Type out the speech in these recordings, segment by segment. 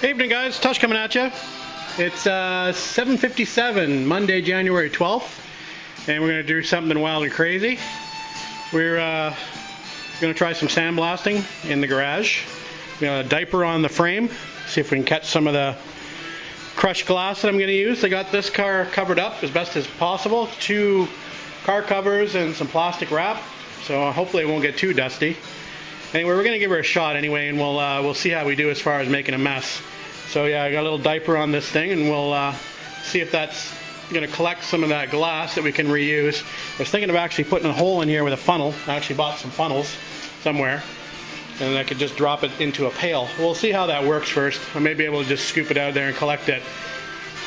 Evening guys, Tush coming at you. It's 7:57, Monday, January 12th, and we're going to do something wild and crazy. We're going to try some sandblasting in the garage. We got a diaper on the frame, see if we can catch some of the crushed glass that I'm going to use. I got this car covered up as best as possible. 2 car covers and some plastic wrap, so hopefully it won't get too dusty. Anyway, we're going to give her a shot anyway, and we'll see how we do as far as making a mess. So yeah, I got a little diaper on this thing, and we'll see if that's going to collect some of that glass that we can reuse. I was thinking of actually putting a hole in here with a funnel. I actually bought some funnels somewhere, and I could just drop it into a pail. We'll see how that works first. I may be able to just scoop it out of there and collect it.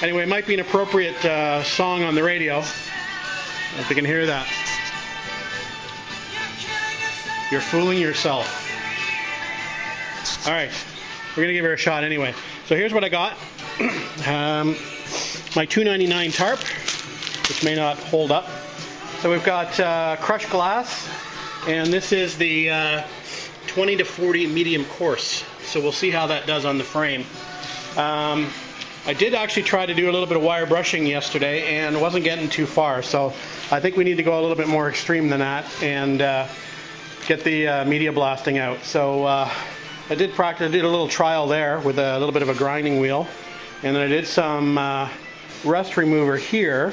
Anyway, it might be an appropriate song on the radio, if you can hear that. You're fooling yourself. Alright, we're going to give her a shot anyway. So here's what I got. My $2.99 tarp, which may not hold up. So we've got crushed glass, and this is the 20 to 40 medium coarse. So we'll see how that does on the frame. I did actually try to do a little bit of wire brushing yesterday, and it wasn't getting too far. So I think we need to go a little bit more extreme than that and get the media blasting out. So I did practice. I did a little trial there with a little bit of a grinding wheel, and then I did some rust remover here.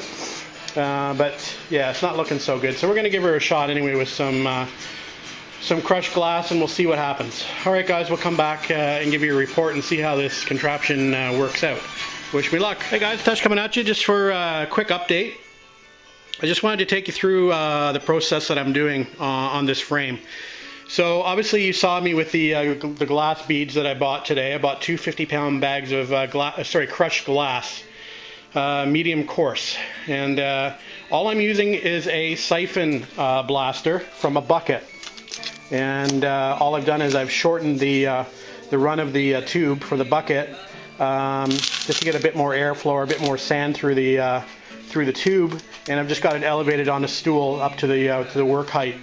But yeah, it's not looking so good. So we're going to give her a shot anyway with some crushed glass, and we'll see what happens. All right, guys, we'll come back and give you a report and see how this contraption works out. Wish me luck. Hey guys, Tush coming at you just for a quick update. I just wanted to take you through the process that I'm doing on this frame. So obviously you saw me with the glass beads that I bought today. I bought 2 50-pound bags of crushed glass, medium coarse, and all I'm using is a siphon blaster from a bucket. And all I've done is I've shortened the run of the tube for the bucket just to get a bit more airflow, a bit more sand through the tube, and I've just got it elevated on a stool up to the work height.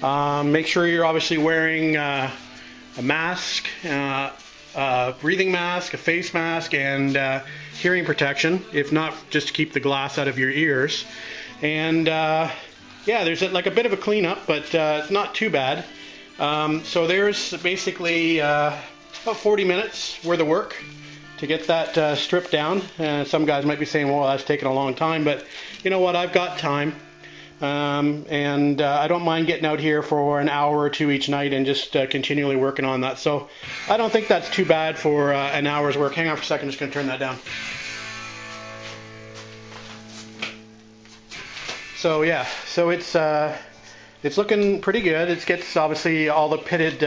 Make sure you're obviously wearing a mask, a breathing mask, a face mask, and hearing protection, if not just to keep the glass out of your ears. And yeah, there's like a bit of a cleanup, but it's not too bad. So there's basically about 40 minutes worth of work to get that stripped down. Some guys might be saying, well, that's taking a long time, but you know what, I've got time. And I don't mind getting out here for an hour or 2 each night and just continually working on that. So I don't think that's too bad for an hour's work. Hang on for a second, I'm just going to turn that down. So yeah, so it's looking pretty good. It gets obviously all the pitted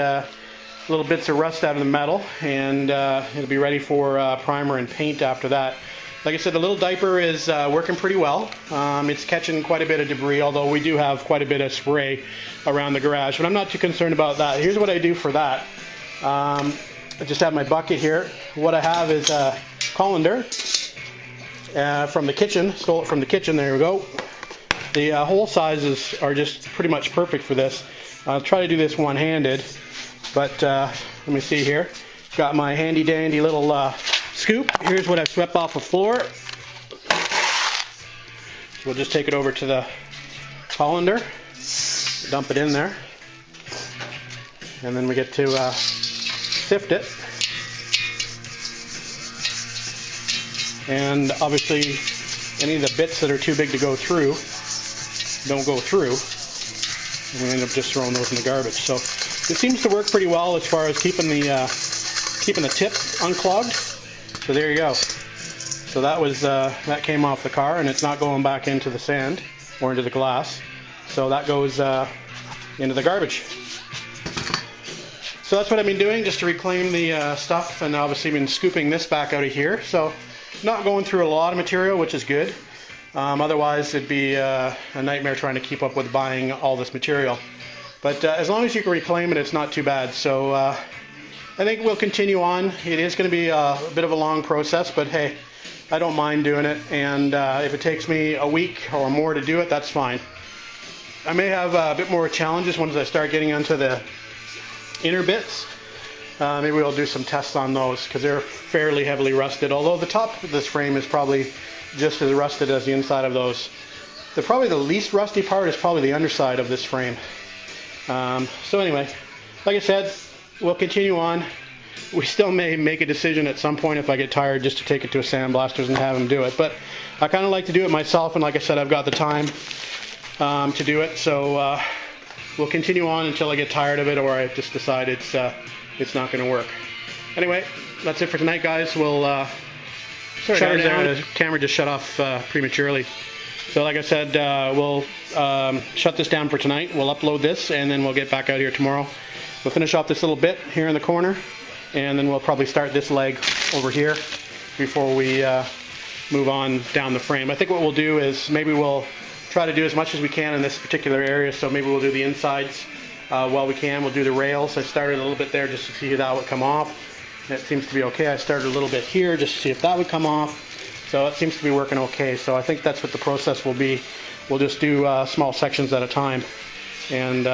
little bits of rust out of the metal, and it'll be ready for primer and paint after that. Like I said, the little diaper is working pretty well. It's catching quite a bit of debris, although we do have quite a bit of spray around the garage, but I'm not too concerned about that. Here's what I do for that. I just have my bucket here. What I have is a colander from the kitchen. Stole it from the kitchen. There we go. The hole sizes are just pretty much perfect for this. I'll try to do this one-handed, but let me see here. Got my handy-dandy little scoop. Here's what I've swept off the floor. We'll just take it over to the colander, dump it in there, and then we get to sift it. And obviously any of the bits that are too big to go through don't go through, and we end up just throwing those in the garbage. So it seems to work pretty well as far as keeping the tip unclogged. So there you go. So that came off the car, and it's not going back into the sand or into the glass. So that goes into the garbage. So that's what I've been doing, just to reclaim the stuff, and obviously been scooping this back out of here. So not going through a lot of material, which is good. Otherwise it'd be a nightmare trying to keep up with buying all this material. But as long as you can reclaim it, it's not too bad. So I think we'll continue on. It is going to be a bit of a long process, but hey, I don't mind doing it. And if it takes me a week or more to do it, that's fine. I may have a bit more challenges once I start getting onto the inner bits. maybe we'll do some tests on those because they're fairly heavily rusted. Although the top of this frame is probably just as rusted as the inside of those. Probably the least rusty part is probably the underside of this frame. So anyway, like I said, we'll continue on. We still may make a decision at some point if I get tired just to take it to a sandblaster's and have them do it. But I kind of like to do it myself, and like I said, I've got the time to do it. So we'll continue on until I get tired of it, or I just decide it's not going to work. Anyway, that's it for tonight, guys. We'll shut her down. The camera just shut off prematurely. So like I said, we'll shut this down for tonight. We'll upload this, and then we'll get back out here tomorrow. We'll finish off this little bit here in the corner, and then we'll probably start this leg over here before we move on down the frame. I think what we'll do is maybe we'll try to do as much as we can in this particular area. So maybe we'll do the insides while we can. We'll do the rails. I started a little bit there just to see if that would come off. It seems to be okay. I started a little bit here just to see if that would come off. So it seems to be working okay. So I think that's what the process will be. We'll just do small sections at a time, and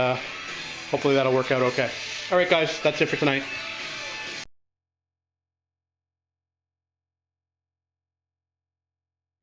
hopefully that'll work out okay. All right, guys, that's it for tonight.